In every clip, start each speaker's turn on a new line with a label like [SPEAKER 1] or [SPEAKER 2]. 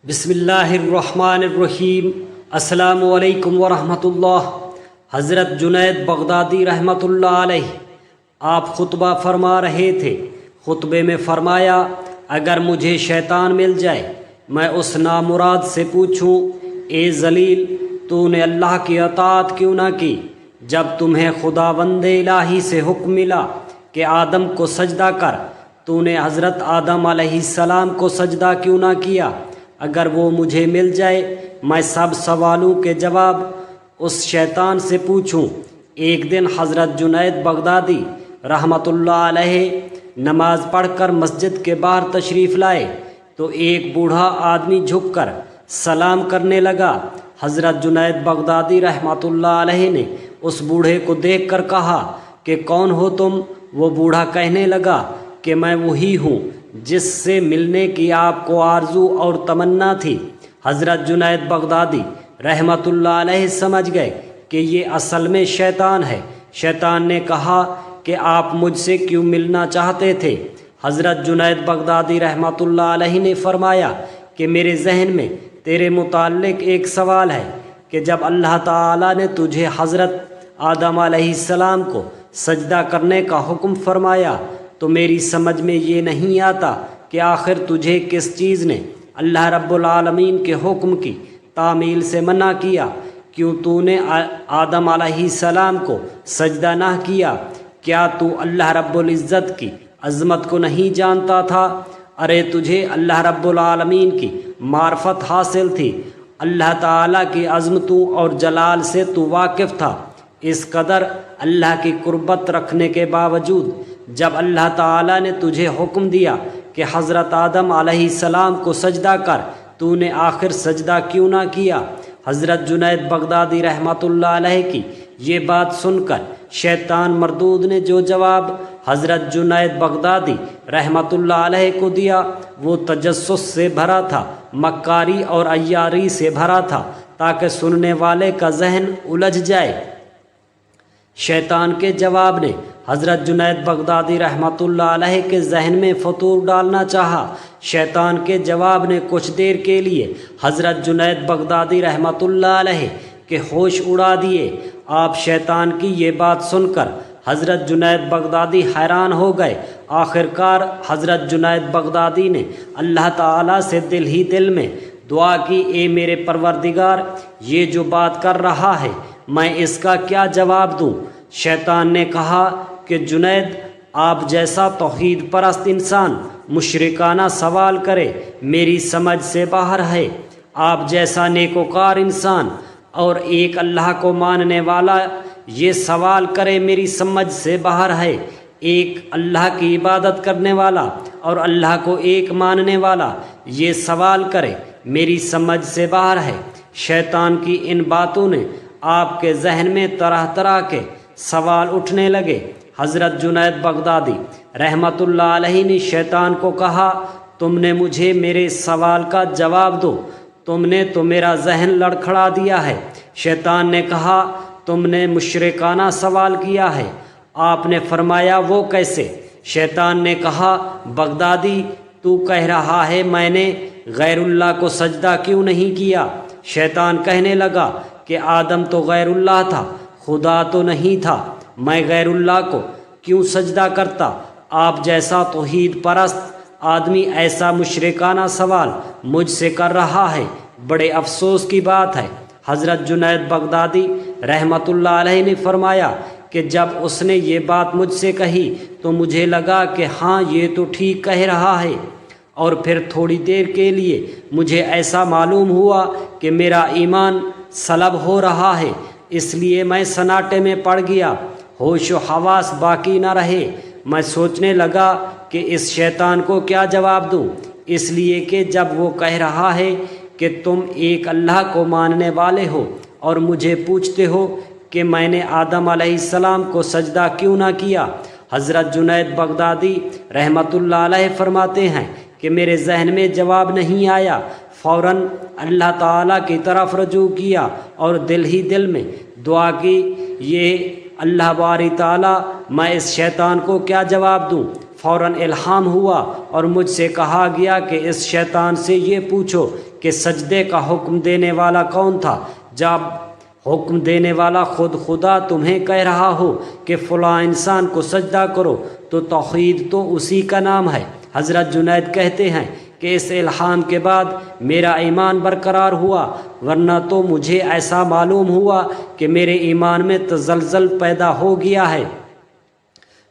[SPEAKER 1] بسم اللہ الرحمن الرحیم۔ السلام علیکم ورحمۃ اللہ۔ حضرت جنید بغدادی رحمۃ اللہ علیہ آپ خطبہ فرما رہے تھے۔ خطبے میں فرمایا، اگر مجھے شیطان مل جائے، میں اس نامراد سے پوچھوں، اے ذلیل، تو نے اللہ کی اطاعت کیوں نہ کی جب تمہیں خداوند الہی سے حکم ملا کہ آدم کو سجدہ کر؟ تو نے حضرت آدم علیہ السلام کو سجدہ کیوں نہ کیا؟ اگر وہ مجھے مل جائے، میں سب سوالوں کے جواب اس شیطان سے پوچھوں۔ ایک دن حضرت جنید بغدادی رحمۃ اللہ علیہ نماز پڑھ کر مسجد کے باہر تشریف لائے تو ایک بوڑھا آدمی جھک کر سلام کرنے لگا۔ حضرت جنید بغدادی رحمۃ اللہ علیہ نے اس بوڑھے کو دیکھ کر کہا کہ کون ہو تم؟ وہ بوڑھا کہنے لگا کہ میں وہی ہوں جس سے ملنے کی آپ کو آرزو اور تمنا تھی۔ حضرت جنید بغدادی رحمۃ اللہ علیہ سمجھ گئے کہ یہ اصل میں شیطان ہے۔ شیطان نے کہا کہ آپ مجھ سے کیوں ملنا چاہتے تھے؟ حضرت جنید بغدادی رحمۃ اللہ علیہ نے فرمایا کہ میرے ذہن میں تیرے متعلق ایک سوال ہے کہ جب اللہ تعالیٰ نے تجھے حضرت آدم علیہ السلام کو سجدہ کرنے کا حکم فرمایا تو میری سمجھ میں یہ نہیں آتا کہ آخر تجھے کس چیز نے اللہ رب العالمین کے حکم کی تعمیل سے منع کیا؟ کیوں تو نے آدم علیہ السلام کو سجدہ نہ کیا؟ کیا تو اللہ رب العزت کی عظمت کو نہیں جانتا تھا؟ ارے تجھے اللہ رب العالمین کی معرفت حاصل تھی، اللہ تعالیٰ کی عظمتوں اور جلال سے تو واقف تھا۔ اس قدر اللہ کی قربت رکھنے کے باوجود جب اللہ تعالیٰ نے تجھے حکم دیا کہ حضرت آدم علیہ السلام کو سجدہ کر، تو نے آخر سجدہ کیوں نہ کیا؟ حضرت جنید بغدادی رحمۃ اللہ علیہ کی یہ بات سن کر شیطان مردود نے جو جواب حضرت جنید بغدادی رحمۃ اللہ علیہ کو دیا وہ تجسس سے بھرا تھا، مکاری اور عیاری سے بھرا تھا تاکہ سننے والے کا ذہن الجھ جائے۔ شیطان کے جواب نے حضرت جنید بغدادی رحمۃ اللہ علیہ کے ذہن میں فطور ڈالنا چاہا۔ شیطان کے جواب نے کچھ دیر کے لیے حضرت جنید بغدادی رحمۃ اللہ علیہ کے ہوش اڑا دیے۔ آپ شیطان کی یہ بات سن کر حضرت جنید بغدادی حیران ہو گئے۔ آخرکار حضرت جنید بغدادی نے اللہ تعالیٰ سے دل ہی دل میں دعا کی، اے میرے پروردگار، یہ جو بات کر رہا ہے میں اس کا کیا جواب دوں؟ شیطان نے کہا کہ جنید، آپ جیسا توحید پرست انسان مشرکانہ سوال کرے میری سمجھ سے باہر ہے۔ آپ جیسا نیکوکار انسان اور ایک اللہ کو ماننے والا یہ سوال کرے میری سمجھ سے باہر ہے۔ ایک اللہ کی عبادت کرنے والا اور اللہ کو ایک ماننے والا یہ سوال کرے میری سمجھ سے باہر ہے۔ شیطان کی ان باتوں نے آپ کے ذہن میں طرح طرح کے سوال اٹھنے لگے۔ حضرت جنید بغدادی رحمۃ اللہ علیہ نے شیطان کو کہا، تم نے مجھے میرے سوال کا جواب دو، تم نے تو میرا ذہن لڑکھڑا دیا ہے۔ شیطان نے کہا، تم نے مشرکانہ سوال کیا ہے۔ آپ نے فرمایا، وہ کیسے؟ شیطان نے کہا، بغدادی، تو کہہ رہا ہے میں نے غیر اللہ کو سجدہ کیوں نہیں کیا؟ شیطان کہنے لگا کہ آدم تو غیر اللہ تھا، خدا تو نہیں تھا، میں غیر اللہ کو کیوں سجدہ کرتا؟ آپ جیسا توحید پرست آدمی ایسا مشرکانہ سوال مجھ سے کر رہا ہے، بڑے افسوس کی بات ہے۔ حضرت جنید بغدادی رحمۃ اللہ علیہ نے فرمایا کہ جب اس نے یہ بات مجھ سے کہی تو مجھے لگا کہ ہاں یہ تو ٹھیک کہہ رہا ہے، اور پھر تھوڑی دیر کے لیے مجھے ایسا معلوم ہوا کہ میرا ایمان سلب ہو رہا ہے، اس لیے میں سناٹے میں پڑ گیا، ہوش و حواس باقی نہ رہے۔ میں سوچنے لگا کہ اس شیطان کو کیا جواب دوں، اس لیے کہ جب وہ کہہ رہا ہے کہ تم ایک اللہ کو ماننے والے ہو اور مجھے پوچھتے ہو کہ میں نے آدم علیہ السلام کو سجدہ کیوں نہ کیا۔ حضرت جنید بغدادی رحمۃ اللہ علیہ فرماتے ہیں کہ میرے ذہن میں جواب نہیں آیا، فوراً اللہ تعالیٰ کی طرف رجوع کیا اور دل ہی دل میں دعا کی، یہ اللہ باری تعالیٰ، میں اس شیطان کو کیا جواب دوں؟ فوراً الہام ہوا اور مجھ سے کہا گیا کہ اس شیطان سے یہ پوچھو کہ سجدے کا حکم دینے والا کون تھا، جب حکم دینے والا خود خدا تمہیں کہہ رہا ہو کہ فلاں انسان کو سجدہ کرو، تو توحید تو اسی کا نام ہے۔ حضرت جنید کہتے ہیں کہ اس الہام کے بعد میرا ایمان برقرار ہوا، ورنہ تو مجھے ایسا معلوم ہوا کہ میرے ایمان میں تزلزل پیدا ہو گیا ہے۔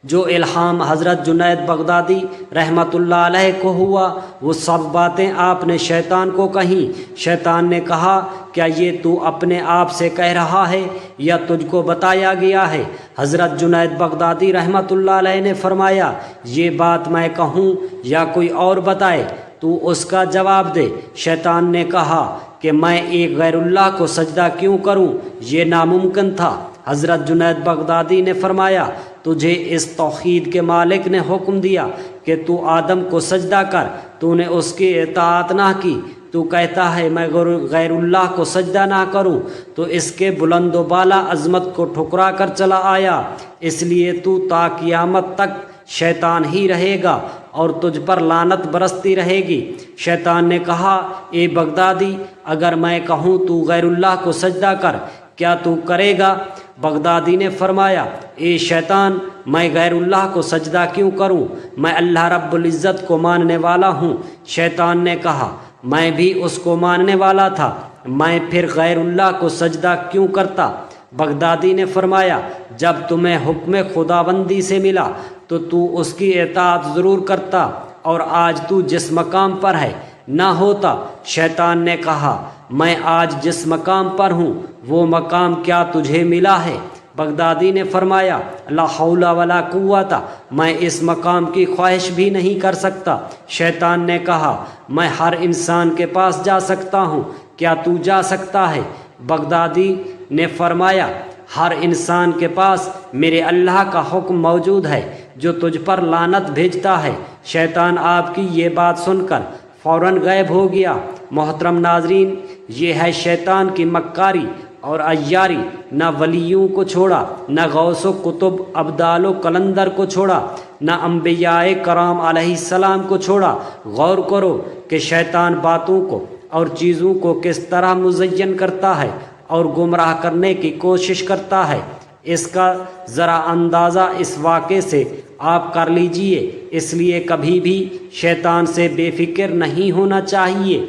[SPEAKER 1] جو الہام حضرت جنید بغدادی رحمۃ اللہ علیہ کو ہوا، وہ سب باتیں آپ نے شیطان کو کہیں۔ شیطان نے کہا، کیا یہ تو اپنے آپ سے کہہ رہا ہے یا تجھ کو بتایا گیا ہے؟ حضرت جنید بغدادی رحمۃ اللہ علیہ نے فرمایا، یہ بات میں کہوں یا کوئی اور بتائے، تو اس کا جواب دے۔ شیطان نے کہا کہ میں ایک غیر اللہ کو سجدہ کیوں کروں، یہ ناممکن تھا۔ حضرت جنید بغدادی نے فرمایا، تجھے اس توحید کے مالک نے حکم دیا کہ تو آدم کو سجدہ کر، تو نے اس کی اطاعت نہ کی، تو کہتا ہے میں غیر اللہ کو سجدہ نہ کروں، تو اس کے بلند و بالا عظمت کو ٹھکرا کر چلا آیا، اس لیے تو تا قیامت تک شیطان ہی رہے گا اور تجھ پر لعنت برستی رہے گی۔ شیطان نے کہا، اے بغدادی، اگر میں کہوں تو غیر اللہ کو سجدہ کر، کیا تو کرے گا؟ بغدادی نے فرمایا، اے شیطان، میں غیر اللہ کو سجدہ کیوں کروں؟ میں اللہ رب العزت کو ماننے والا ہوں۔ شیطان نے کہا، میں بھی اس کو ماننے والا تھا، میں پھر غیر اللہ کو سجدہ کیوں کرتا؟ بغدادی نے فرمایا، جب تمہیں حکم خداوندی سے ملا تو اس کی اطاعت ضرور کرتا، اور آج تو جس مقام پر ہے نہ ہوتا۔ شیطان نے کہا، میں آج جس مقام پر ہوں وہ مقام کیا تجھے ملا ہے؟ بغدادی نے فرمایا، لا حول ولا قوت، میں اس مقام کی خواہش بھی نہیں کر سکتا۔ شیطان نے کہا، میں ہر انسان کے پاس جا سکتا ہوں، کیا تو جا سکتا ہے؟ بغدادی نے فرمایا، ہر انسان کے پاس میرے اللہ کا حکم موجود ہے جو تجھ پر لعنت بھیجتا ہے۔ شیطان آپ کی یہ بات سن کر فوراً غائب ہو گیا۔ محترم ناظرین، یہ ہے شیطان کی مکاری اور عیاری، نہ ولیوں کو چھوڑا، نہ غوث و قطب ابدال و قلندر کو چھوڑا، نہ انبیاء کرام علیہ السلام کو چھوڑا۔ غور کرو کہ شیطان باتوں کو اور چیزوں کو کس طرح مزین کرتا ہے اور گمراہ کرنے کی کوشش کرتا ہے۔ اس کا ذرا اندازہ اس واقعے سے آپ کر لیجئے۔ اس لیے کبھی بھی شیطان سے بے فکر نہیں ہونا چاہیے۔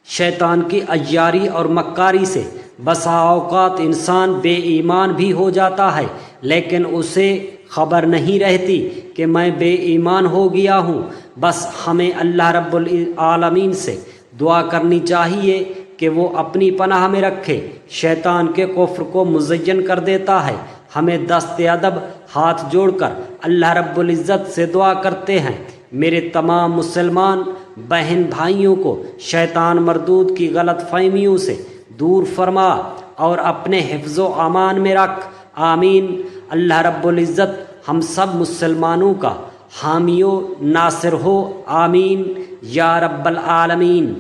[SPEAKER 1] شیطان کی عیاری اور مکاری سے بسا اوقات انسان بے ایمان بھی ہو جاتا ہے، لیکن اسے خبر نہیں رہتی کہ میں بے ایمان ہو گیا ہوں۔ بس ہمیں اللہ رب العالمین سے دعا کرنی چاہیے کہ وہ اپنی پناہ میں رکھے۔ شیطان کے کفر کو مزین کر دیتا ہے۔ ہمیں دست ادب ہاتھ جوڑ کر اللہ رب العزت سے دعا کرتے ہیں، میرے تمام مسلمان بہن بھائیوں کو شیطان مردود کی غلط فہمیوں سے دور فرما اور اپنے حفظ و امان میں رکھ۔ آمین۔ اللہ رب العزت ہم سب مسلمانوں کا حامی و ناصر ہو، آمین یا رب العالمین۔